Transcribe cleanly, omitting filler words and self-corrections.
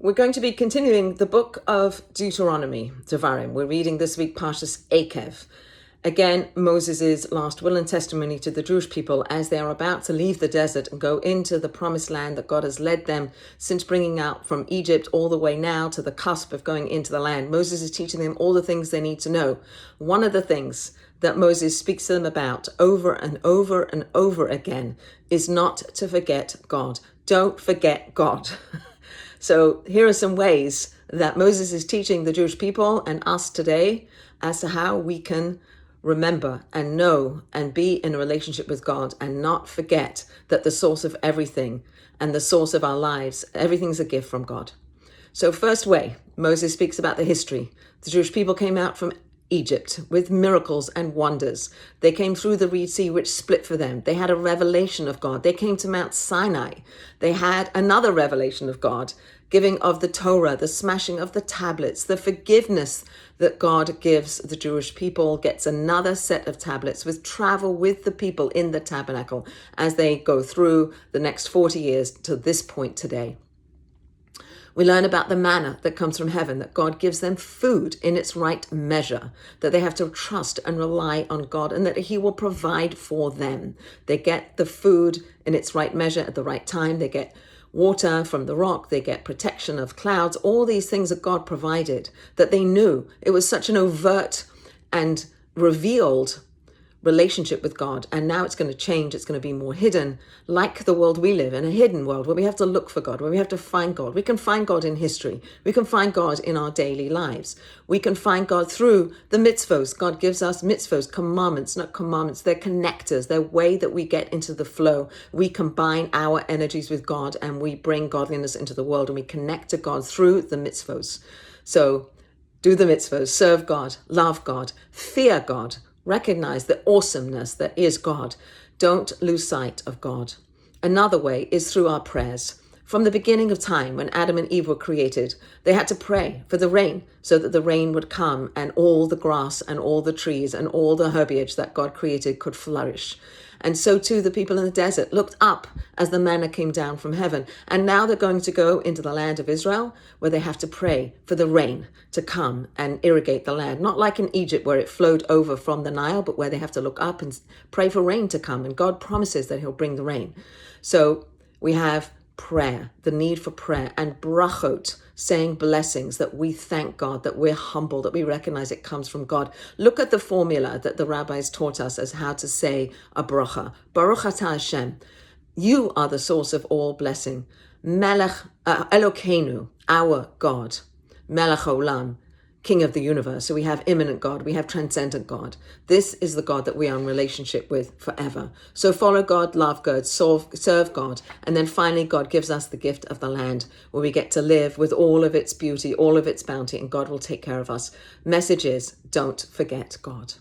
We're going to be continuing the book of Deuteronomy, Devarim. We're reading this week Parashat Eikev. Again, Moses' last will and testimony to the Jewish people as they are about to leave the desert and go into the promised land that God has led them since bringing out from Egypt all the way now to the cusp of going into the land. Moses is teaching them all the things they need to know. One of the things that Moses speaks to them about over and over and over again is not to forget God. Don't forget God. So here are some ways that Moses is teaching the Jewish people and us today as to how we can remember and know and be in a relationship with God and not forget that the source of everything and the source of our lives, everything's a gift from God. So first way, Moses speaks about the history. The Jewish people came out from Egypt with miracles and wonders. They came through the Red Sea, which split for them. They had a revelation of God. They came to Mount Sinai. They had another revelation of God, giving of the Torah, the smashing of the tablets, the forgiveness that God gives the Jewish people, gets another set of tablets with travel with the people in the tabernacle as they go through the next 40 years to this point today. We learn about the manna that comes from heaven, that God gives them food in its right measure, that they have to trust and rely on God and that He will provide for them. They get the food in its right measure at the right time. They get water from the rock. They get protection of clouds. All these things that God provided, that they knew. It was such an overt and revealed relationship with God, and now it's going to change. It's going to be more hidden, like the world we live in, a hidden world where we have to look for God, where we have to find God. We can find God in history. We can find God in our daily lives. We can find God through the mitzvos. God gives us mitzvos, commandments, not commandments. They're connectors. They're way that we get into the flow. We combine our energies with God and we bring godliness into the world and we connect to God through the mitzvos. So do the mitzvos, serve God, love God, fear God, recognize the awesomeness that is God. Don't lose sight of God. Another way is through our prayers. From the beginning of time, when Adam and Eve were created, they had to pray for the rain so that the rain would come and all the grass and all the trees and all the herbage that God created could flourish. And so too the people in the desert looked up as the manna came down from heaven. And now they're going to go into the land of Israel where they have to pray for the rain to come and irrigate the land. Not like in Egypt where it flowed over from the Nile, but where they have to look up and pray for rain to come. And God promises that He'll bring the rain. So we have prayer, the need for prayer, and brachot, saying blessings, that we thank God, that we're humble, that we recognize it comes from God. Look at the formula that the rabbis taught us as how to say a bracha. Baruch atah Hashem. You are the source of all blessing. Melech Elokeinu, our God. Melech Olam, King of the universe. So we have immanent God, we have transcendent God. This is the God that we are in relationship with forever. So follow God, love God, serve God. And then finally, God gives us the gift of the land where we get to live with all of its beauty, all of its bounty, and God will take care of us. Message is, don't forget God.